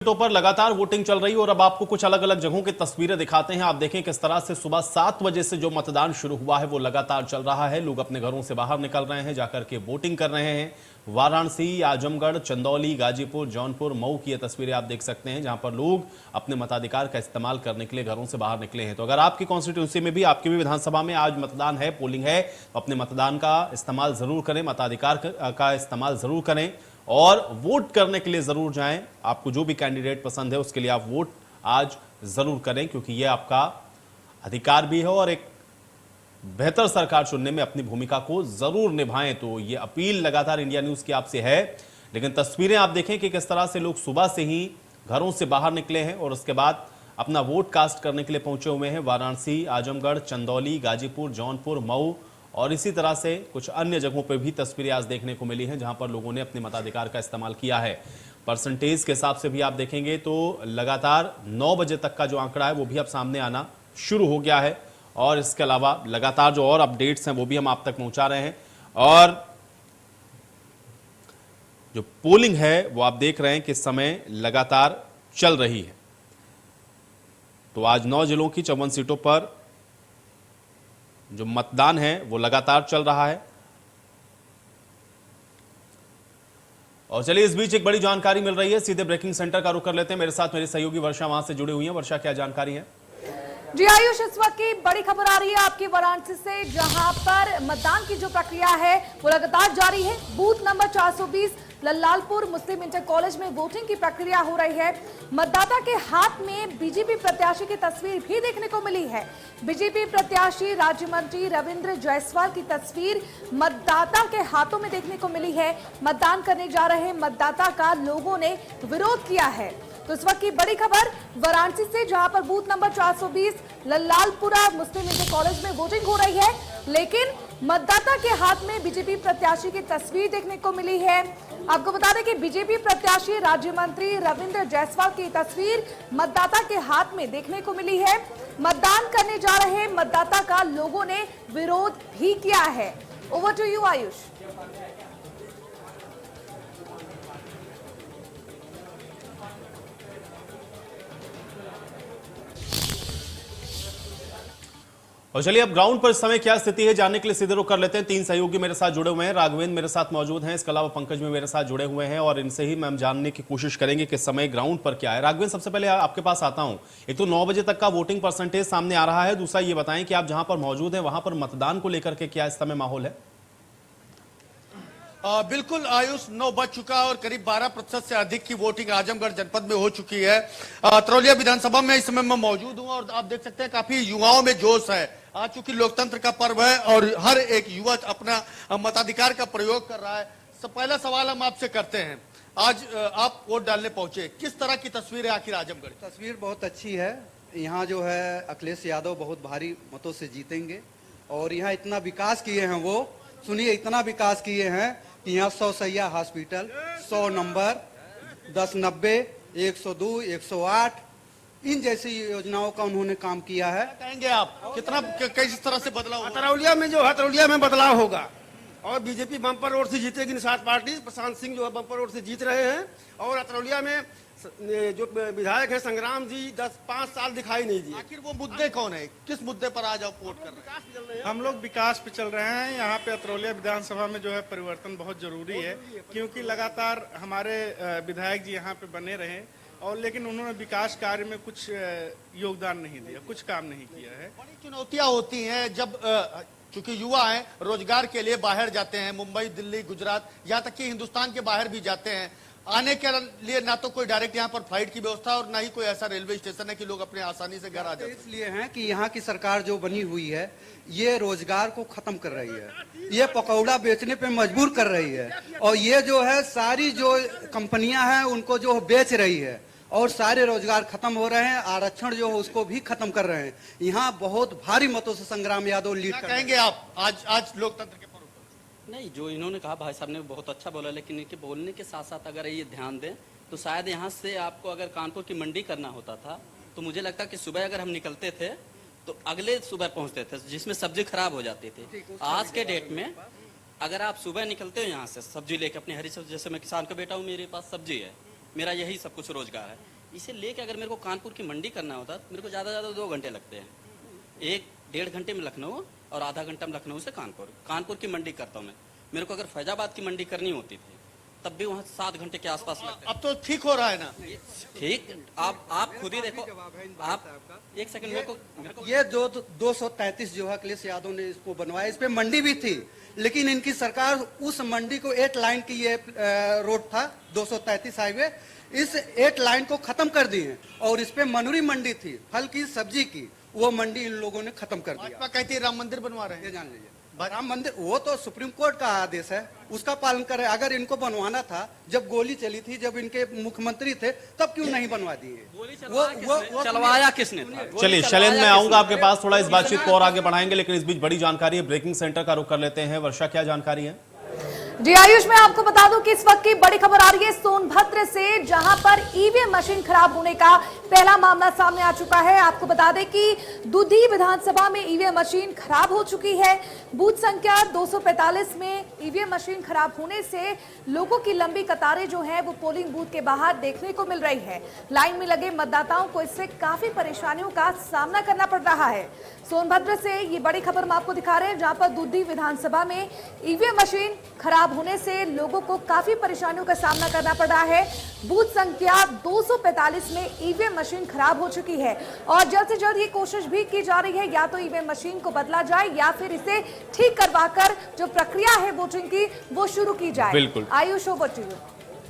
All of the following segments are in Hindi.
सीटों पर लगातार वोटिंग चल रही है और अब आपको कुछ अलग अलग जगहों की तस्वीरें दिखाते हैं। आप देखें किस तरह से सुबह 7 बजे से जो मतदान शुरू हुआ है वो लगातार चल रहा है। लोग अपने घरों से बाहर निकल रहे हैं, जाकर के वोटिंग कर रहे हैं। वाराणसी, आजमगढ़, चंदौली, गाजीपुर, जौनपुर, मऊ की ये तस्वीरें आप देख सकते हैं, जहां पर लोग अपने मताधिकार का इस्तेमाल करने के लिए घरों से बाहर निकले हैं। तो अगर आपकी कॉन्स्टिट्यूंसी में भी, आपकी भी विधानसभा में आज मतदान है, पोलिंग है, तो अपने मतदान का इस्तेमाल जरूर करें, मताधिकार का इस्तेमाल जरूर करें और वोट करने के लिए जरूर जाएं। आपको जो भी कैंडिडेट पसंद है उसके लिए आप वोट आज जरूर करें, क्योंकि यह आपका अधिकार भी है और एक बेहतर सरकार चुनने में अपनी भूमिका को जरूर निभाएं। तो ये अपील लगातार इंडिया न्यूज की आपसे है। लेकिन तस्वीरें आप देखें कि किस तरह से लोग सुबह से ही घरों से बाहर निकले हैं और उसके बाद अपना वोट कास्ट करने के लिए पहुंचे हुए हैं। वाराणसी, आजमगढ़, चंदौली, गाजीपुर, जौनपुर, मऊ और इसी तरह से कुछ अन्य जगहों पर भी तस्वीरें आज देखने को मिली हैं, जहां पर लोगों ने अपने मताधिकार का इस्तेमाल किया है। परसेंटेज के हिसाब से भी आप देखेंगे तो लगातार 9 बजे तक का जो आंकड़ा है वो भी अब सामने आना शुरू हो गया है और इसके अलावा लगातार जो और अपडेट्स हैं वो भी हम आप तक पहुंचा रहे हैं। और जो पोलिंग है वो आप देख रहे हैं कि इस समय लगातार चल रही है। तो आज 9 जिलों की 54 सीटों पर जो मतदान है वो लगातार चल रहा है। और चलिए इस बीच एक बड़ी जानकारी मिल रही है, सीधे ब्रेकिंग सेंटर का रुख कर लेते हैं। मेरे साथ मेरी सहयोगी वर्षा वहां से जुड़ी हुई है। वर्षा, क्या जानकारी है? जी आयुष, इस वक्त की बड़ी खबर आ रही है आपकी वाराणसी से, जहां पर मतदान की जो प्रक्रिया है वो लगातार जारी है। बूथ नंबर 420 लल्लालपुर मुस्लिम इंटर कॉलेज में वोटिंग की प्रक्रिया हो रही है। मतदाता के हाथ में बीजेपी प्रत्याशी की तस्वीर भी देखने को मिली है। बीजेपी प्रत्याशी राज्य मंत्री रविंद्र जायसवाल की तस्वीर मतदाता के हाथों में देखने को मिली है। मतदान करने जा रहे मतदाता का लोगों ने विरोध किया है। तो इस वक्त की बड़ी खबर वाराणसी से, जहां पर बूथ नंबर 420 लल्लालपुरा मुस्लिम इंटर कॉलेज में वोटिंग हो रही है, लेकिन मतदाता के हाथ में बीजेपी प्रत्याशी की तस्वीर देखने को मिली है। आपको बता दें कि बीजेपी प्रत्याशी राज्य मंत्री रविंद्र जायसवाल की तस्वीर मतदाता के हाथ में देखने को मिली है। मतदान करने जा रहे मतदाता का लोगों ने विरोध भी किया है। Over to you Ayush. और चलिए अब ग्राउंड पर इस समय क्या स्थिति है जानने के लिए सीधे रुख कर लेते हैं। 3 सहयोगी मेरे साथ जुड़े हुए हैं। राघवेंद्र मेरे साथ मौजूद हैं, इसके अलावा पंकज में मेरे साथ जुड़े हुए हैं और इनसे ही हम जानने की कोशिश करेंगे कि इस समय ग्राउंड पर क्या है। राघवेंद्र, सबसे पहले आपके पास आता हूं। एक तो 9 बजे तक का वोटिंग परसेंटेज सामने आ रहा है, दूसरा ये बताएं कि आप जहां पर मौजूद हैं वहां पर मतदान को लेकर के क्या इस समय माहौल है? बिल्कुल आयुष, 9 बज चुका और करीब 12% से अधिक की वोटिंग आजमगढ़ जनपद में हो चुकी है। तरौलिया विधानसभा में इस समय मैं मौजूद हूं और आप देख सकते हैं काफी युवाओं में जोश है। आज चूंकि लोकतंत्र का पर्व है और हर एक युवा अपना मताधिकार का प्रयोग कर रहा है। पहला सवाल हम आपसे करते हैं, आज आप वोट डालने पहुंचे, किस तरह की तस्वीर है आखिर आजमगढ़? तस्वीर बहुत अच्छी है। यहाँ जो है अखिलेश यादव बहुत भारी मतों से जीतेंगे और यहाँ इतना विकास किए हैं वो, सुनिए, इतना विकास किए हैं कि यहाँ 100 सैया हॉस्पिटल, 100 नंबर, 1090, 102, 108 इन जैसी योजनाओं का उन्होंने काम किया है। कहेंगे आप कितना किस तरह से बदलाव? तरौलिया में जो है, तरौलिया में बदलाव होगा और बीजेपी बम्पर रोड से जीतेगी। निषाद पार्टी प्रशांत सिंह जो है बम्पर रोड से जीत रहे हैं और तरौलिया में जो विधायक है संग्राम जी 10-5 साल दिखाई नहीं दिए। आखिर वो मुद्दे कौन है, किस मुद्दे पर आज आप वोट कर रहे हैं? हम लोग विकास पे चल रहे हैं। यहाँ पे तरौलिया विधानसभा में जो है परिवर्तन बहुत जरूरी है, क्योंकि लगातार हमारे विधायक जी यहाँ पे बने रहे और लेकिन उन्होंने विकास कार्य में कुछ योगदान नहीं दिया, कुछ काम नहीं किया है। बड़ी चुनौतियां होती हैं जब चूंकि युवा हैं, रोजगार के लिए बाहर जाते हैं, मुंबई, दिल्ली, गुजरात, यहाँ तक कि हिंदुस्तान के बाहर भी जाते हैं। आने के लिए ना तो कोई डायरेक्ट यहाँ पर फ्लाइट की व्यवस्था और ना ही कोई ऐसा रेलवे स्टेशन है कि लोग अपने आसानी से घर आ जाते हैं। इसलिए है कि यहाँ की सरकार जो बनी हुई है ये रोजगार को खत्म कर रही है, ये पकौड़ा बेचने पे मजबूर कर रही है और ये जो है सारी जो कंपनियां हैं उनको जो बेच रही है और सारे रोजगार खत्म हो रहे हैं। आरक्षण जो है उसको भी खत्म कर रहे हैं। यहाँ बहुत भारी मतों से संग्राम यादव लीड कहेंगे आप आज लोकतंत्र के पर्व पर? नहीं, जो इन्होंने कहा भाई साहब ने बहुत अच्छा बोला, लेकिन इनके बोलने के साथ साथ अगर ये ध्यान दें तो शायद यहाँ से आपको अगर कानपुर की मंडी करना होता था तो मुझे लगता कि सुबह अगर हम निकलते थे तो अगले सुबह पहुँचते थे, जिसमें सब्जी खराब हो जाती थी। आज के डेट में अगर आप सुबह निकलते हो यहाँ से सब्जी लेके, अपनी हरी सब्जी, जैसे मैं किसान का बेटा हूँ, मेरे पास सब्जी है मेरा यही सब कुछ रोजगार है। इसे लेके अगर मेरे को कानपुर की मंडी करना होता तो मेरे को ज़्यादा से ज़्यादा 2 घंटे लगते हैं। 1-1.5 घंटे में लखनऊ और आधा घंटा में लखनऊ से कानपुर की मंडी करता हूँ मैं। मेरे को अगर फैजाबाद की मंडी करनी होती थी तब भी वहाँ 7 घंटे के आसपास लगते हैं। अब तो ठीक हो रहा है ना? ठीक, आप खुद ही देखो। आप एक सेकंड मेरे को ये जो 233 जो है अखिलेश यादव ने इसको बनवाया, इस पे मंडी भी थी, लेकिन इनकी सरकार उस मंडी को 8 लाइन की ये रोड था 233 हाईवे, इस 8 लाइन को खत्म कर दिए और इस पे मनूरी मंडी थी फल की सब्जी की, वो मंडी इन लोगों ने खत्म कर दिया। भाजपा कहती है राम मंदिर बनवा रहे ये हैं। जान लीजिए, राम मंदिर वो तो सुप्रीम कोर्ट का आदेश है, उसका पालन करे। अगर इनको बनवाना था, जब गोली चली थी, जब इनके मुख्यमंत्री थे, तब क्यों नहीं बनवा दिए? वो चलवाया किसने था? चलिए शैलेंद्र, मैं आऊंगा आपके पास, थोड़ा इस बातचीत को और आगे बढ़ाएंगे, लेकिन इस बीच बड़ी जानकारी है, ब्रेकिंग सेंटर का रुख कर लेते हैं। वर्षा, क्या जानकारी है? जी आयुष, मैं आपको बता दूं कि इस वक्त की बड़ी खबर आ रही है सोनभद्र से, जहां पर ईवीएम मशीन खराब होने का पहला मामला सामने आ चुका है। आपको बता दें कि दूधी विधानसभा में ईवीएम मशीन खराब हो चुकी है। बूथ संख्या 245 में ईवीएम मशीन खराब होने से लोगों की लंबी कतारें जो हैं वो पोलिंग बूथ के बाहर देखने को मिल रही है। लाइन में लगे मतदाताओं को इससे काफी परेशानियों का सामना करना पड़ रहा है। सोनभद्र से ये बड़ी खबर हम आपको दिखा रहे हैं, जहां पर दूधी विधानसभा में ईवीएम मशीन खराब होने से लोगों को काफी परेशानियों का सामना करना पड़ रहा है। बूथ संख्या 245 में ईवीएम मशीन खराब हो चुकी है और जल्द से जल्द ये कोशिश भी की जा रही है, या तो ईवीएम मशीन को बदला जाए या फिर इसे ठीक करवाकर जो प्रक्रिया है वोटिंग की वो शुरू की जाए। बिल्कुल आयुष, ओवर टू यू।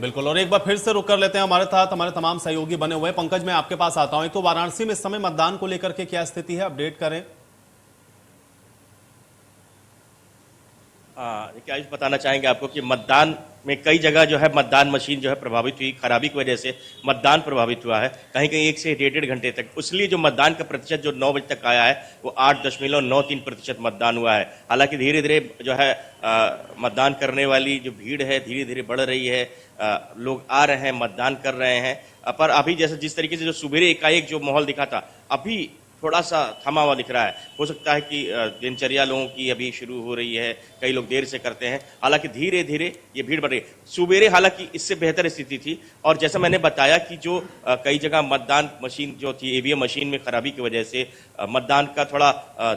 बिल्कुल, और एक बार फिर से रुक कर लेते हैं, हमारे साथ हमारे तमाम सहयोगी बने हुए हैं। पंकज, मैं आपके पास आता हूं। तो वाराणसी में इस समय मतदान को लेकर के क्या स्थिति है, अपडेट करें। देखिए आयुष, बताना चाहेंगे आपको कि मतदान में कई जगह जो है मतदान मशीन जो है प्रभावित हुई, खराबी की वजह से मतदान प्रभावित हुआ है। कहीं कहीं 1 से 1.5 घंटे तक, इसलिए जो मतदान का प्रतिशत जो 9 बजे तक आया है वो 8.93% मतदान हुआ है। हालांकि धीरे धीरे जो है मतदान करने वाली जो भीड़ है धीरे धीरे बढ़ रही है, लोग आ रहे हैं, मतदान कर रहे हैं। पर अभी जैसे जिस तरीके से जो सुबेरे एकाएक जो माहौल दिखा था, अभी थोड़ा सा थमा हुआ दिख रहा है। हो सकता है कि दिनचर्या लोगों की अभी शुरू हो रही है, कई लोग देर से करते हैं। हालांकि धीरे धीरे ये भीड़ बढ़ रही है। सुबेरे हालांकि इससे बेहतर स्थिति थी, और जैसा मैंने बताया कि जो कई जगह मतदान मशीन जो थी ईवीएम मशीन में खराबी की वजह से मतदान का थोड़ा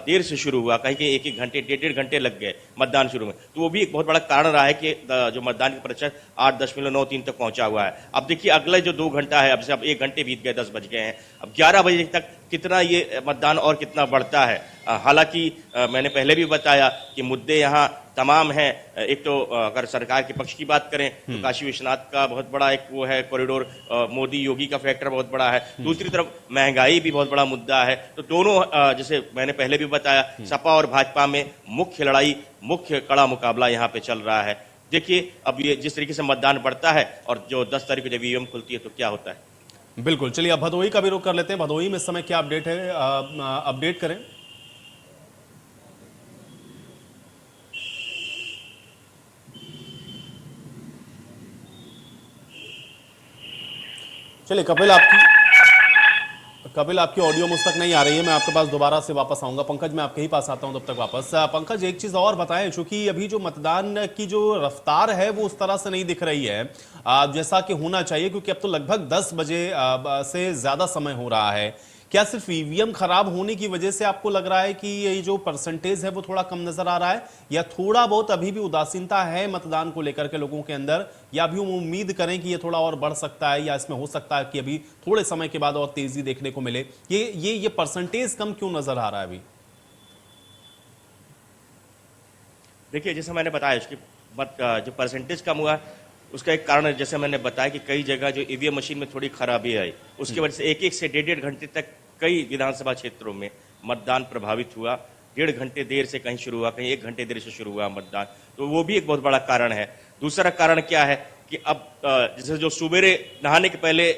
देर से शुरू हुआ, कहीं कहीं 1-1 घंटे 1.5 घंटे लग गए मतदान शुरू में। तो वो भी एक बहुत बड़ा कारण रहा है कि जो मतदान का प्रतिशत 8.93 तक पहुंचा हुआ है। अब देखिए अगले जो 2 घंटा है, अब से अब 1 घंटे बीत गए, 10 बज गए हैं, अब 11 बजे तक कितना ये मतदान और कितना बढ़ता है। हालांकि मैंने पहले भी बताया कि मुद्दे यहाँ तमाम हैं। एक तो अगर सरकार के पक्ष की बात करें तो काशी विश्वनाथ का बहुत बड़ा एक वो है कॉरिडोर, मोदी योगी का फैक्टर बहुत बड़ा है। दूसरी तरफ महंगाई भी बहुत बड़ा मुद्दा है। तो दोनों, जैसे मैंने पहले भी बताया, सपा और भाजपा में मुख्य लड़ाई, मुख्य कड़ा मुकाबला यहाँ पे चल रहा है। देखिए अब ये जिस तरीके से मतदान बढ़ता है और जो 10 तारीख को जब ईवीएम खुलती है तो क्या होता है। बिल्कुल, चलिए अब भदोही का भी रुख कर लेते हैं। भदोही में इस समय क्या अपडेट है, अपडेट करें। चलिए कपिल आपकी ऑडियो मुझ तक नहीं आ रही है, मैं आपके पास दोबारा से वापस आऊंगा। पंकज, मैं आपके ही पास आता हूं तब तक वापस। पंकज, एक चीज और बताएं, चूंकि अभी जो मतदान की जो रफ्तार है वो उस तरह से नहीं दिख रही है जैसा कि होना चाहिए, क्योंकि अब तो लगभग 10 बजे से ज्यादा समय हो रहा है। क्या सिर्फ ईवीएम खराब होने की वजह से आपको लग रहा है कि ये जो परसेंटेज है वो थोड़ा कम नजर आ रहा है, या थोड़ा बहुत अभी भी उदासीनता है मतदान को लेकर के लोगों के अंदर, या अभी हम उम्मीद करें कि ये थोड़ा और बढ़ सकता है, या इसमें हो सकता है कि अभी थोड़े समय के बाद और तेजी देखने को मिले? ये परसेंटेज कम क्यों नजर आ रहा है अभी? देखिए जैसे मैंने बताया, उसकी जो परसेंटेज कम हुआ उसका एक कारण है, जैसे मैंने बताया कि कई जगह जो ईवीएम मशीन में थोड़ी खराबी आई, उसकी वजह से 1-1 से 1.5 घंटे तक कई विधानसभा क्षेत्रों में मतदान प्रभावित हुआ। 1.5 घंटे देर से कहीं शुरू हुआ, कहीं 1 घंटे देर से शुरू हुआ मतदान, तो वो भी एक बहुत बड़ा कारण है। दूसरा कारण क्या है कि अब जैसे जो सुबेरे नहाने के पहले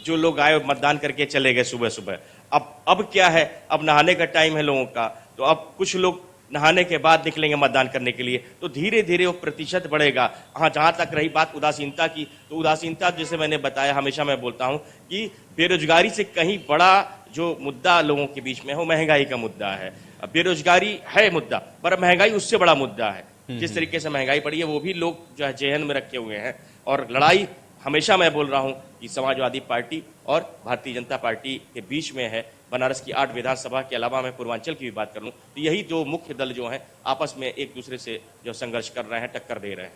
जो लोग आए मतदान करके चले गए सुबह सुबह, अब क्या है, अब नहाने का टाइम है लोगों का, तो अब कुछ लोग नहाने के बाद निकलेंगे मतदान करने के लिए, तो धीरे धीरे वो प्रतिशत बढ़ेगा। हाँ, जहां तक रही बात उदासीनता की, तो उदासीनता जैसे मैंने बताया, हमेशा मैं बोलता हूं कि बेरोजगारी से कहीं बड़ा जो मुद्दा लोगों के बीच में है वो महंगाई का मुद्दा है। बेरोजगारी है मुद्दा, पर महंगाई उससे बड़ा मुद्दा है। जिस तरीके से महंगाई बढ़ी है वो भी लोग जो है जेहन में रखे हुए हैं, और लड़ाई हमेशा मैं बोल रहा हूं कि समाजवादी पार्टी और भारतीय जनता पार्टी के बीच में है। बनारस की 8 विधानसभा के अलावा मैं पूर्वांचल की भी बात कर लूँ तो यही दो मुख्य दल जो हैं आपस में एक दूसरे से जो संघर्ष कर रहे हैं, टक्कर दे रहे हैं।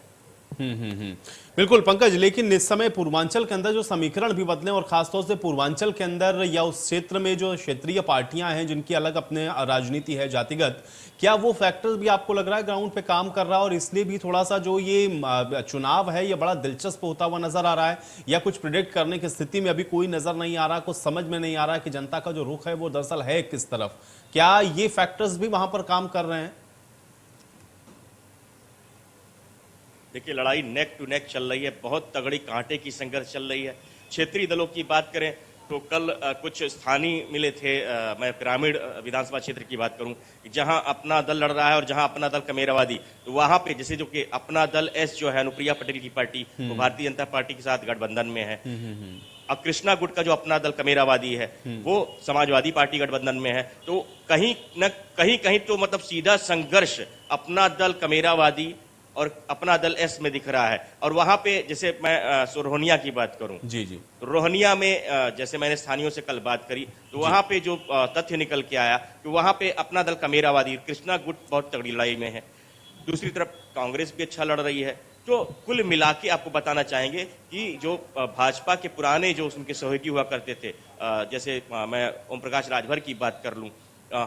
बिल्कुल पंकज, लेकिन इस समय पूर्वांचल के अंदर जो समीकरण भी बदले और खासतौर से पूर्वांचल के अंदर या उस क्षेत्र में जो क्षेत्रीय पार्टियां हैं जिनकी अलग अपने राजनीति है जातिगत, क्या वो फैक्टर्स भी आपको लग रहा है ग्राउंड पे काम कर रहा है और इसलिए भी थोड़ा सा जो ये चुनाव है ये बड़ा दिलचस्प होता हुआ नजर आ रहा है, या कुछ प्रिडिक्ट करने की स्थिति में अभी कोई नजर नहीं आ रहा, कुछ समझ में नहीं आ रहा कि जनता का जो रुख है वो दरअसल है किस तरफ? क्या ये फैक्टर्स भी वहां पर काम कर रहे हैं? देखिए, लड़ाई नेक टू नेक चल रही है, बहुत तगड़ी कांटे की संघर्ष चल रही है। क्षेत्रीय दलों की बात करें तो कल कुछ स्थानीय मिले थे, मैं ग्रामीण विधानसभा क्षेत्र की बात करूं, जहां अपना दल लड़ रहा है और जहां अपना दल कमेरावादी, तो वहां पे जैसे जो कि अपना दल एस जो है अनुप्रिया पटेल की पार्टी, वो भारतीय जनता पार्टी के साथ गठबंधन में है। और कृष्णा गुट का जो अपना दल कमेरावादी है वो समाजवादी पार्टी गठबंधन में है। तो कहीं न कहीं तो मतलब सीधा संघर्ष अपना दल कमेरावादी और अपना दल एस में दिख रहा है। और वहां पे जैसे मैं रोहनिया की बात करूं, जी जी, रोहनिया में जैसे मैंने स्थानीयों से कल बात करी तो वहां पे जो तथ्य निकल के आया कि वहां पे अपना दल कमेरावादी, कृष्णा गुट बहुत तगड़ी लड़ाई में है। दूसरी तरफ कांग्रेस भी अच्छा लड़ रही है। तो कुल मिला के आपको बताना चाहेंगे कि जो भाजपा के पुराने जो उनके सहयोगी हुआ करते थे, जैसे मैं ओम प्रकाश राजभर की बात कर लूं,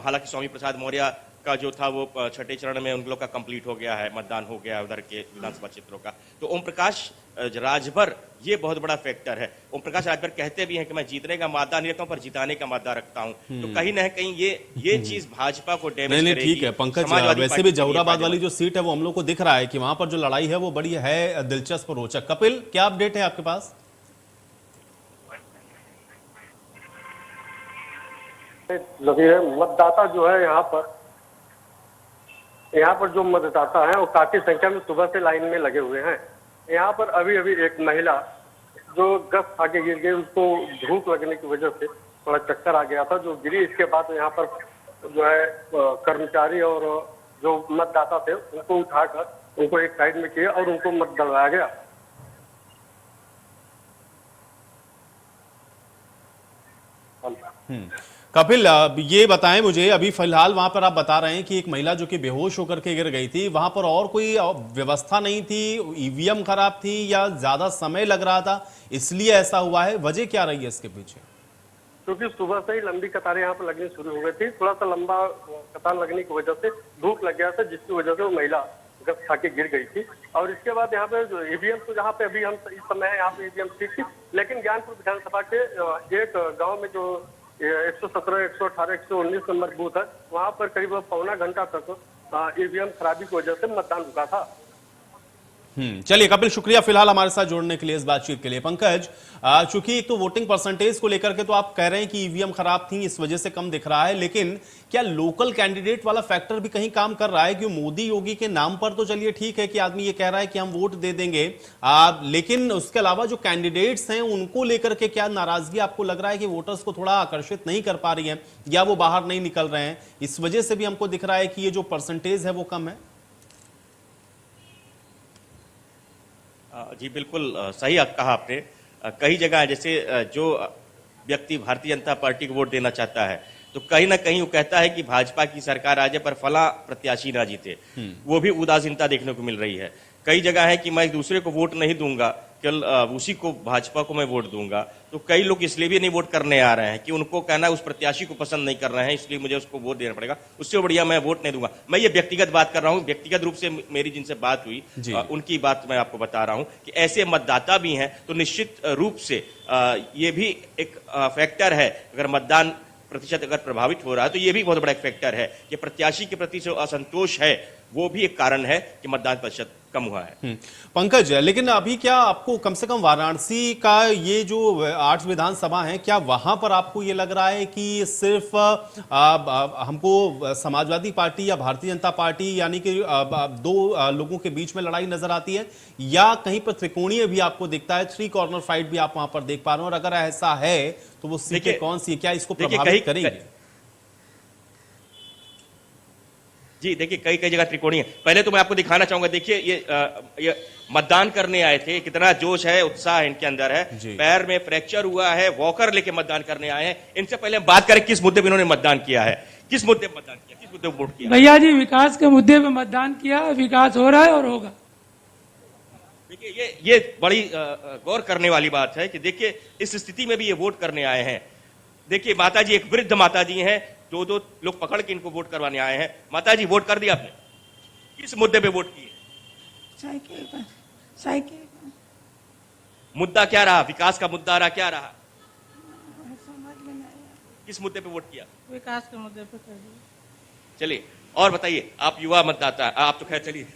हालांकि स्वामी प्रसाद मौर्य का जो था वो 6ठे चरण में उन लोग का कंप्लीट हो गया है, मतदान हो गया है उधर के विधानसभा क्षेत्रों का। तो ओम प्रकाश राजभर ये बहुत बड़ा फैक्टर है। ओम प्रकाश राजभर कहते भी हैं कि मैं जीतने का मादा नहीं रखता हूं पर जिताने का मादा रखता हूं। तो कहीं ना कहीं ये चीज भाजपा को डैमेज करेगी। ठीक है पंकज, वैसे भी जौहराबाद वाली जो सीट है वो हम लोग को दिख रहा है कि वहां पर जो लड़ाई है वो बड़ी है दिलचस्प और रोचक। कपिल, क्या अपडेट है आपके पास? मतदाता जो है यहाँ पर जो मतदाता हैं वो काफी संख्या में सुबह से लाइन में लगे हुए हैं। यहाँ पर अभी एक महिला जो गश्त खा के गिर गई, उसको धूप लगने की वजह से थोड़ा चक्कर आ गया था, जो गिरी। इसके बाद यहाँ पर जो है कर्मचारी और जो मतदाता थे उनको उठाकर उनको एक साइड में किया और उनको मत डलवाया गया। कपिल, ये बताएं मुझे, अभी फिलहाल वहां पर आप बता रहे हैं कि एक महिला जो कि बेहोश होकर के गिर गई थी, वहां पर और कोई व्यवस्था नहीं थी, ईवीएम खराब थी या ज्यादा समय लग रहा था इसलिए ऐसा हुआ है? वजह क्या रही है इसके पीछे? क्योंकि सुबह से ही लंबी कतारें यहाँ पर लगनी शुरू हो गई थी। थोड़ा सा लंबा कतार लगने की वजह से धूप लग गया था, जिसकी वजह से वो महिला गश्त खा के गिर गई थी। और इसके बाद यहाँ पे ईवीएम तो जहाँ पे अभी हम इस समय यहाँ पे ईवीएम ठीक थी, लेकिन ज्ञानपुर विधानसभा के एक गाँव में जो 117, 118, 119 नंबर बूथ है, वहां पर करीब पौना घंटा तक ईवीएम खराबी की वजह से मतदान रुका था। चलिए कपिल, शुक्रिया फिलहाल हमारे साथ जोड़ने के लिए, इस बातचीत के लिए। पंकज, चूंकि एक तो वोटिंग परसेंटेज को लेकर के तो आप कह रहे हैं कि ईवीएम खराब थी इस वजह से कम दिख रहा है, लेकिन क्या लोकल कैंडिडेट वाला फैक्टर भी कहीं काम कर रहा है? कि मोदी योगी के नाम पर तो चलिए ठीक है कि आदमी ये कह रहा है कि हम वोट दे देंगे, लेकिन उसके अलावा जो कैंडिडेट्स हैं उनको लेकर के क्या नाराजगी आपको लग रहा है कि वोटर्स को थोड़ा आकर्षित नहीं कर पा रही है या वो बाहर नहीं निकल रहे हैं, इस वजह से भी हमको दिख रहा है कि ये जो परसेंटेज है वो कम है? जी बिल्कुल सही कहा आपने। कई जगह जैसे जो व्यक्ति भारतीय जनता पार्टी को वोट देना चाहता है तो कहीं ना कहीं वो कहता है कि भाजपा की सरकार आ जाए पर फला प्रत्याशी ना जीते, वो भी उदासीनता देखने को मिल रही है। कई जगह है कि मैं दूसरे को वोट नहीं दूंगा, केवल उसी को भाजपा को मैं वोट दूंगा। तो कई लोग इसलिए भी नहीं वोट करने आ रहे हैं कि उनको कहना है उस प्रत्याशी को पसंद नहीं कर रहे हैं इसलिए मुझे उसको वोट देना पड़ेगा, उससे बढ़िया मैं वोट नहीं दूंगा। मैं ये व्यक्तिगत बात कर रहा हूँ, व्यक्तिगत रूप से मेरी जिनसे बात हुई उनकी बात मैं आपको बता रहा हूँ कि ऐसे मतदाता भी हैं। तो निश्चित रूप से ये भी एक फैक्टर है। अगर मतदान प्रतिशत अगर प्रभावित हो रहा है तो ये भी बहुत बड़ा एक फैक्टर है कि प्रत्याशी के प्रति जो असंतोष है वो भी एक कारण है कि मतदान प्रतिशत कम हुआ है। पंकज, लेकिन अभी क्या आपको कम से कम वाराणसी का ये जो 8 विधानसभा हैं, क्या वहां पर आपको ये लग रहा है कि सिर्फ हमको समाजवादी पार्टी या भारतीय जनता पार्टी यानी कि दो लोगों के बीच में लड़ाई नजर आती है, या कहीं पर त्रिकोणीय भी आपको दिखता है, 3 कॉर्नर फाइट भी आप वहां पर देख पा रहे हो? और अगर ऐसा है तो वो सीटें कौन सी है, क्या इसको प्रभावित करेंगे? जी देखिए, कई कई जगह त्रिकोणीय है। पहले तो मैं आपको दिखाना चाहूंगा, देखिए ये मतदान करने आए थे, कितना जोश है, उत्साह इनके अंदर है। पैर में फ्रैक्चर हुआ है, वॉकर लेके मतदान करने आए हैं। इनसे पहले हम बात करें किस मुद्दे पे इन्होंने मतदान किया है, किस मुद्दे पे मतदान किया, किस मुद्दे पे वोट किया। भैया जी विकास के मुद्दे पे मतदान किया, विकास हो रहा है और होगा। देखिए ये बड़ी गौर करने वाली बात है कि देखिए इस स्थिति में भी ये वोट करने आए हैं। देखिए माता जी, एक वृद्ध माता जी हैं, दो लोग पकड़ के इनको वोट करवाने आए हैं। माता जी, वोट कर दिया आपने, किस मुद्दे पे वोट किए? साइकिल मुद्दा क्या रहा, विकास का मुद्दा रहा, क्या रहा, किस मुद्दे पे वोट किया? विकास के मुद्दे पे कर दिया। चलिए और बताइए, आप युवा मतदाता, आप तो खैर चलिए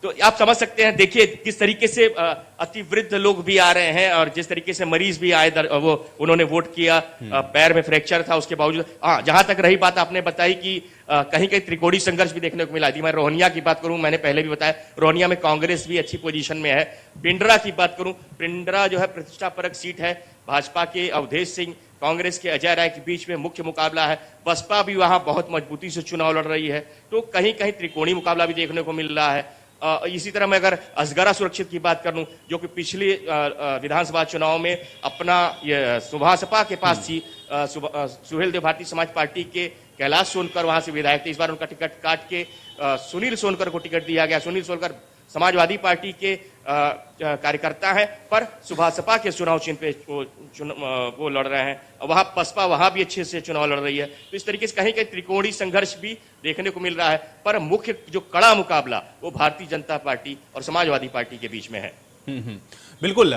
तो आप समझ सकते हैं, देखिए किस तरीके से अति वृद्ध लोग भी आ रहे हैं और जिस तरीके से मरीज भी आए, वो उन्होंने वोट किया। पैर में फ्रैक्चर था, उसके बावजूद। हाँ, जहां तक रही बात आपने बताई कि कहीं कहीं त्रिकोणीय संघर्ष भी देखने को मिला। यदि मैं रोहनिया की बात करूं, मैंने पहले भी बताया, रोहनिया में कांग्रेस भी अच्छी पोजीशन में है। पिंडरा की बात करूं, पिंडरा जो है प्रतिष्ठापरक सीट है, भाजपा के अवधेश सिंह, कांग्रेस के अजय राय के बीच में मुख्य मुकाबला है। बसपा भी वहां बहुत मजबूती से चुनाव लड़ रही है, तो कहीं कहीं त्रिकोणीय मुकाबला भी देखने को मिल रहा है। इसी तरह मैं अगर असगरा सुरक्षित की बात करूं, जो कि पिछले विधानसभा चुनाव में अपना ये सुभासपा के पास थी, सुहेल देव भारतीय समाज पार्टी के कैलाश सोनकर वहां से विधायक थे। इस बार उनका टिकट काट के सुनील सोनकर को टिकट दिया गया। सुनील सोनकर समाजवादी पार्टी के कार्यकर्ता हैं, पर सुभासपा के चुनाव चिन्ह पे वो लड़ रहे हैं। वहां बसपा वहां भी अच्छे से चुनाव लड़ रही है। तो इस तरीके से कहीं कहीं त्रिकोणीय संघर्ष भी देखने को मिल रहा है, पर मुख्य जो कड़ा मुकाबला वो भारतीय जनता पार्टी और समाजवादी पार्टी के बीच में है। बिल्कुल।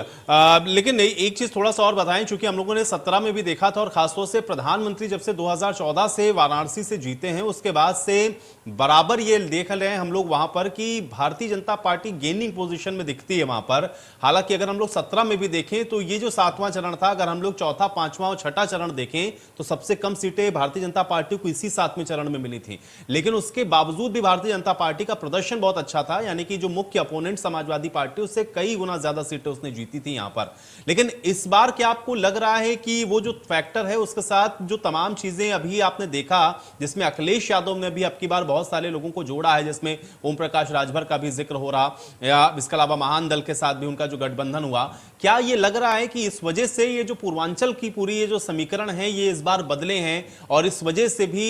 लेकिन एक चीज थोड़ा सा और बताएं, चूंकि हम लोगों ने 17 में भी देखा था और खासतौर से प्रधानमंत्री जब से 2014 से वाराणसी से जीते हैं, उसके बाद से बराबर ये देख रहे हैं हम लोग वहां पर कि Bharatiya Janata party gaining position में दिखती है वहां पर। हालांकि अगर हम लोग 17 में भी देखें तो ये जो 7वां चरण था, अगर हम लोग चौथा, 5वां और 6ठा चरण देखें तो सबसे कम सीटें भारतीय जनता पार्टी को इसी 7वें चरण में मिली थी। लेकिन उसके बावजूद भी भारतीय जनता पार्टी का प्रदर्शन बहुत अच्छा था, यानी कि जो मुख्य अपोनेंट समाजवादी पार्टी, उससे कई गुना ज्यादा सीटें उसने जीती थी यहां पर। लेकिन इस बार क्या आपको लग रहा है कि वो जो फैक्टर है, उसके साथ जो तमाम चीजें अभी आपने देखा, जिसमें अखिलेश यादव ने भी अब की बार बहुत सारे लोगों को जोड़ा है, जिसमें ओम प्रकाश राजभर का भी जिक्र हो रहा, या इसके अलावा महान दल के साथ भी उनका जो गठबंधन हुआ, क्या ये लग रहा है कि इस वजह से ये जो पूर्वांचल की पूरी ये जो समीकरण है ये इस बार बदले हैं और इस वजह से भी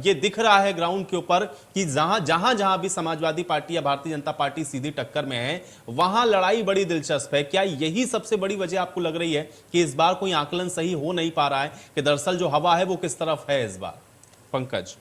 ये दिख रहा है ग्राउंड के ऊपर कि जहां भी समाजवादी पार्टी या भारतीय जनता पार्टी सीधी टक्कर में है, वहां लड़ाई बड़ी दिलचस्प है। क्या यही सबसे बड़ी वजह आपको लग रही है कि इस बार कोई आकलन सही हो नहीं पा रहा है कि दरअसल जो हवा है वो किस तरफ है इस बार? पंकज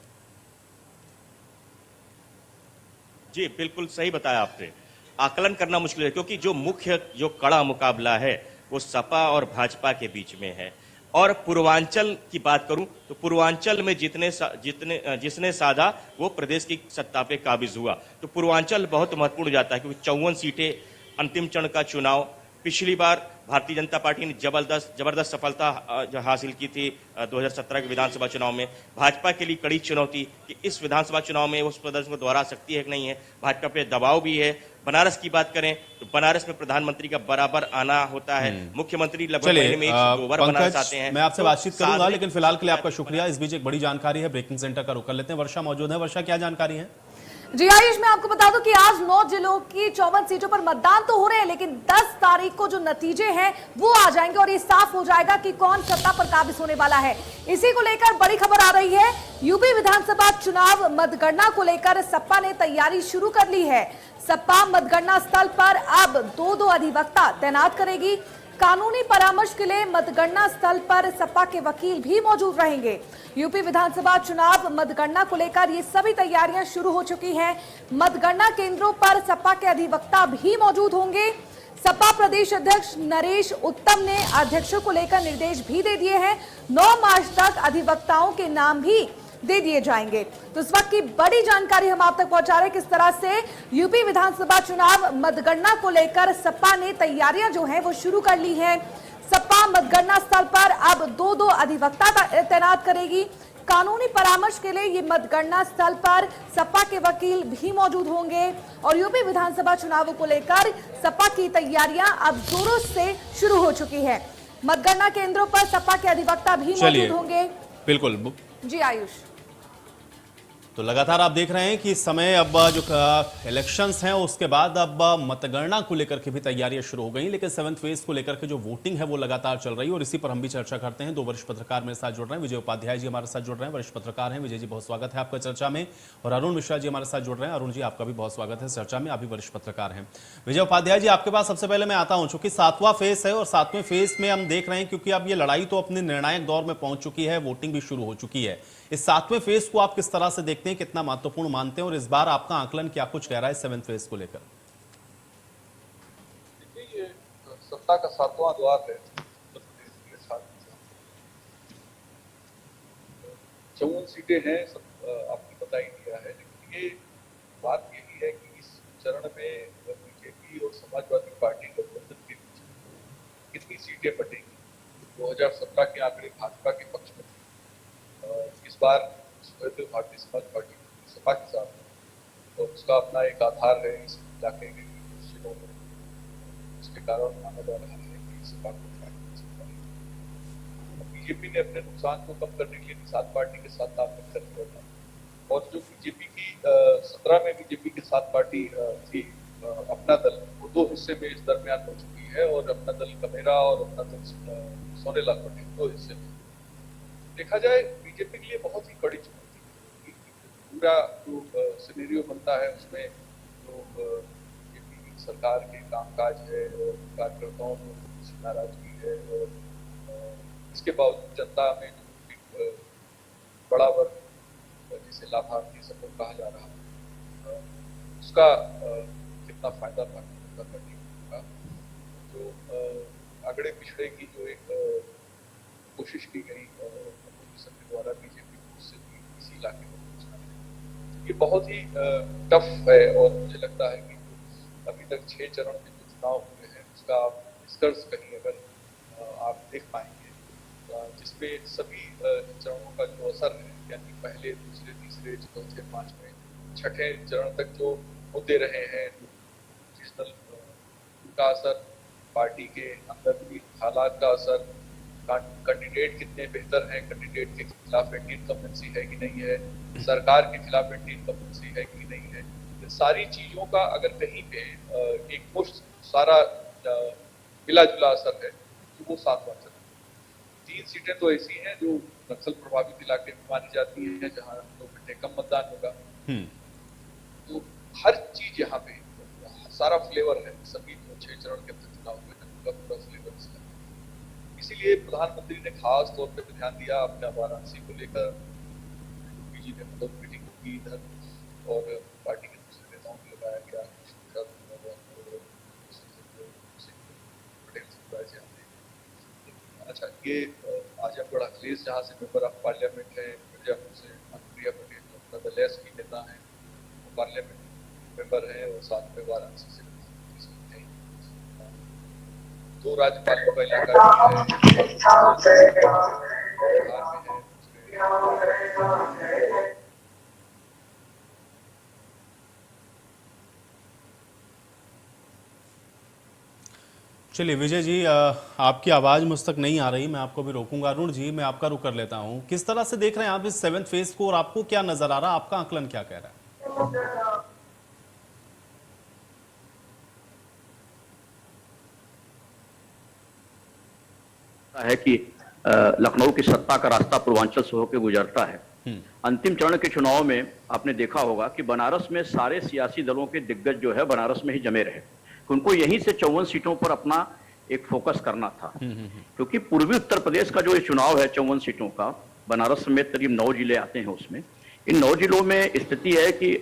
जी, बिल्कुल सही बताया आपने। आकलन करना मुश्किल है, क्योंकि जो मुख्य जो कड़ा मुकाबला है वो सपा और भाजपा के बीच में है। और पूर्वांचल की बात करूं तो पूर्वांचल में जिसने साधा वो प्रदेश की सत्ता पे काबिज हुआ। तो पूर्वांचल बहुत महत्वपूर्ण हो जाता है, क्योंकि 54 सीटें अंतिम चरण का चुनाव। पिछली बार भारतीय जनता पार्टी ने जबरदस्त सफलता हासिल की थी 2017 के विधानसभा चुनाव में। भाजपा के लिए कड़ी चुनौती कि इस विधानसभा चुनाव में उस प्रदर्शन को दोहरा सकती है कि नहीं है। भाजपा पे दबाव भी है। बनारस की बात करें तो बनारस में प्रधानमंत्री का बराबर आना होता है। मुख्यमंत्री लगभग महीने में 1-2 बार बनारस आते हैं। मैं आपसे बातचीत करूंगा, लेकिन फिलहाल के लिए आपका शुक्रिया। इस बीच एक बड़ी जानकारी है, ब्रेकिंग सेंटर का रुख कर लेते हैं। वर्षा मौजूद है। वर्षा, क्या जानकारी है? जी आयुष, मैं आपको बता दूं कि आज 9 जिलों की 54 सीटों पर मतदान तो हो रहे हैं, लेकिन 10 तारीख को जो नतीजे हैं वो आ जाएंगे और ये साफ हो जाएगा कि कौन सत्ता पर काबिज होने वाला है। इसी को लेकर बड़ी खबर आ रही है। यूपी विधानसभा चुनाव मतगणना को लेकर सपा ने तैयारी शुरू कर ली है। सपा मतगणना स्थल पर अब 2 अधिवक्ता तैनात करेगी। कानूनी परामर्श के लिए मतगणना स्थल पर सपा के वकील भी मौजूद रहेंगे। यूपी विधानसभा चुनाव मतगणना को लेकर ये सभी तैयारियां शुरू हो चुकी हैं। मतगणना केंद्रों पर सपा के अधिवक्ता भी मौजूद होंगे। सपा प्रदेश अध्यक्ष नरेश उत्तम ने अध्यक्षों को लेकर निर्देश भी दे दिए हैं। 9 मार्च तक अधिवक्ताओं के नाम भी दे दिए जाएंगे। तो इस वक्त की बड़ी जानकारी हम आप तक पहुंचा रहे हैं, किस तरह से यूपी विधानसभा चुनाव मतगणना को लेकर सपा ने तैयारियां जो है वो शुरू कर ली है। सपा मतगणना स्थल पर अब 2 अधिवक्ता तैनात करेगी। कानूनी परामर्श के लिए ये मतगणना स्थल पर सपा के वकील भी मौजूद होंगे और यूपी विधानसभा चुनावों को लेकर सपा की तैयारियां अब जोरों से शुरू हो चुकी है। मतगणना केंद्रों पर सपा के अधिवक्ता भी मौजूद होंगे। बिल्कुल जी आयुष। तो लगातार आप देख रहे हैं कि इस समय अब जो इलेक्शंस हैं उसके बाद अब मतगणना को लेकर के भी तैयारियां शुरू हो गई, लेकिन 7th फेज को लेकर के जो वोटिंग है वो लगातार चल रही है और इसी पर हम भी चर्चा करते हैं। 2 वरिष्ठ पत्रकार मेरे साथ जुड़ रहे हैं। विजय उपाध्याय जी हमारे साथ जुड़ रहे हैं, वरिष्ठ पत्रकार हैं। विजय जी बहुत स्वागत है आपका चर्चा में। और अरुण मिश्रा जी हमारे साथ जुड़ रहे हैं। अरुण जी आपका भी बहुत स्वागत है चर्चा में, आप भी वरिष्ठ पत्रकार हैं। विजय उपाध्याय जी आपके पास सबसे पहले मैं आता हूं, चूंकि 7वां फेज है और 7वें फेज में हम देख रहे हैं क्योंकि अब ये लड़ाई तो अपने निर्णायक दौर में पहुंच चुकी है, वोटिंग भी शुरू हो चुकी है। इस 7वें फेज को आप किस तरह से देखते हैं, कितना महत्वपूर्ण मानते हैं और इस बार आपका आकलन क्या कुछ कह रहा है 7th फेज को लेकर? देखिए, ये सत्ता का 7वां द्वार है। 54 सीटें हैं, आपने बता ही दिया है, लेकिन ये बात यही है कि इस चरण में बीजेपी और समाजवादी पार्टी गठबंधन के बीच कितनी सीटें बटेंगी। 2017 के आंकड़े भाजपा के पक्ष में, इस बार भारतीय समाज पार्टी सपा के साथ, तो उसका अपना एक आधार है इस इलाके के जिलों में, इसके कारण माना जा रहा है कि सपा को बीजेपी ने अपने नुकसान को कम करने के लिए निषाद पार्टी के साथ तालमेल कर लिया था। और जो बीजेपी की 17 में बीजेपी के साथ पार्टी थी, अपना दल, वो 2 हिस्से में इस दरमियान हो चुकी है और अपना दल कमेरा और अपना दल सोनेलाल पटेल 2 हिस्से में। देखा जाए बीजेपी के लिए बहुत ही कड़ी चुनौती है। पूरा जो सिनेरियो बनता है उसमें जो बीजेपी सरकार के कामकाज है और कार्यकर्ताओं में नाराजगी है और इसके बावजूद जनता में जो बड़ा वर्ग जिसे लाभार्थी समूह कहा जा रहा है, उसका कितना फायदा भाजपा करने होगा। जो आगड़े पिछड़े की जो एक कोशिश की गई अपोजिशन के द्वारा बीजेपी को उससे इसी इलाके में पहुंचना है, ये बहुत ही टफ है। और मुझे लगता है कि अभी तक 6 चरण में जो चुनाव हुए हैं उसका निष्कर्ष कहीं अगर आप देख पाएंगे, जिसपे सभी चरणों का जो असर है, यानी पहले, दूसरे, तीसरे, चौथे, 5वें, 6ठे चरण तक जो मुद्दे रहे हैं, रीजनल का असर, पार्टी के अंदर भी हालात का असर, कैंडिडेट कितने बेहतर हैं, कैंडिडेट के खिलाफ एंटी इनकम्बेंसी है कि नहीं है, सरकार के खिलाफ एंटी इनकम्बेंसी है कि नहीं है, इन सारी चीजों का अगर कहीं पे एक मुश्त सारा मिला जुला असर है तो वो 7वां चरण। 3 सीटें तो ऐसी हैं जो नक्सल प्रभावित इलाके में मानी जाती हैं, जहाँ 2 घंटे कम मतदान होगा। तो हर चीज यहाँ पे सारा फ्लेवर है, सभी 6 चरण के चुनाव में पूरा फ्लेवर है। इसीलिए प्रधानमंत्री ने खास तौर पे ध्यान दिया अपने वाराणसी को लेकर। बीजेपी ने मतलब मीटिंग की इधर और पार्टी के दूसरे नेताओं को लगाया गया, अच्छा ये आजमगढ़ अखिलेश जहाँ से मेंबर ऑफ पार्लियामेंट है, मिर्जापुर से अनुप्रिया पटेल जो दलेस की नेता है, वो पार्लियामेंट मेंबर है और साथ में वाराणसी से 2 राज्यपालों का इलाका है। चलिए विजय जी, आपकी आवाज मुझ तक नहीं आ रही, मैं आपको भी रोकूंगा। अरुण जी, मैं आपका रुख कर लेता हूं। किस तरह से देख रहे हैं आप इस 7th फेज को और आपको क्या नजर आ रहा है, आपका आकलन क्या कह रहा है कि लखनऊ की सत्ता का रास्ता पूर्वांचल से होकर गुजरता है। अंतिम चरण के चुनाव में आपने देखा होगा कि बनारस में सारे सियासी दलों के दिग्गज जो है बनारस में ही जमे रहे। उनको यहीं से 54 सीटों पर अपना एक फोकस करना था, क्योंकि पूर्वी उत्तर प्रदेश का जो ये चुनाव है 54 सीटों का, बनारस में करीब 9 जिले आते हैं उसमें। इन 9 जिलों में स्थिति है कि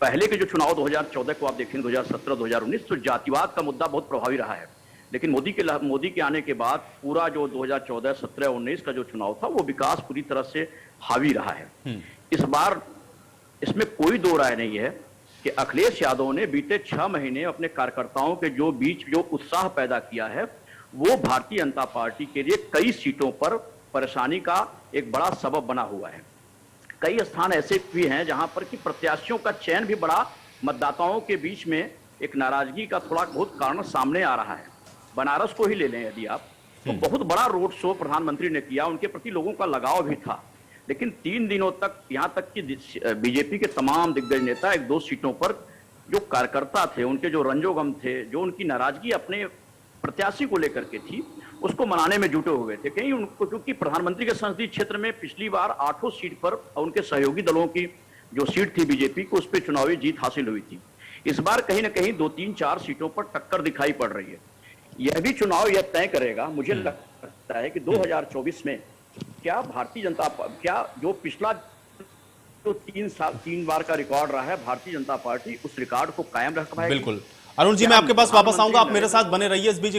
पहले के जो चुनाव 2014 को आप देखें, 2017, 2019, तो जातिवाद का मुद्दा बहुत प्रभावी रहा है। लेकिन मोदी के आने के बाद पूरा जो 2014, 17, 19 का जो चुनाव था वो विकास पूरी तरह से हावी रहा है। इस बार इसमें कोई 2 राय नहीं है कि अखिलेश यादव ने बीते 6 महीने अपने कार्यकर्ताओं के जो बीच जो उत्साह पैदा किया है, वो भारतीय जनता पार्टी के लिए कई सीटों पर परेशानी का एक बड़ा सबब बना हुआ है। कई स्थान ऐसे भी हैं जहां पर कि प्रत्याशियों का चयन भी बड़ा, मतदाताओं के बीच में एक नाराजगी का थोड़ा बहुत कारण सामने आ रहा है। बनारस को ही ले लें यदि आप, तो बहुत बड़ा रोड शो प्रधानमंत्री ने किया, उनके प्रति लोगों का लगाव भी था। लेकिन 3 दिनों तक, यहाँ तक कि बीजेपी के तमाम दिग्गज नेता 1-2 सीटों पर जो कार्यकर्ता थे, उनके जो रंजोगम थे, जो उनकी नाराजगी अपने प्रत्याशी को लेकर के थी, उसको मनाने में जुटे हुए थे। कहीं उनको, क्योंकि प्रधानमंत्री के संसदीय क्षेत्र में पिछली बार 8 सीट पर उनके सहयोगी दलों की जो सीट थी बीजेपी को, उस पर चुनावी जीत हासिल हुई थी। इस बार कहीं ना कहीं 2-3-4 सीटों पर टक्कर दिखाई पड़ रही है। यह भी चुनाव यह तय करेगा, मुझे लगता है कि 2024 में क्या भारतीय जनता, क्या जो पिछला जो 3 बार का रिकॉर्ड रहा है भारतीय जनता पार्टी, उस रिकॉर्ड को कायम रख पाएगी। बिल्कुल। अरुण जी, मैं आपके पास वापस आऊंगा, आप मेरे साथ बने रहिए इस बीच।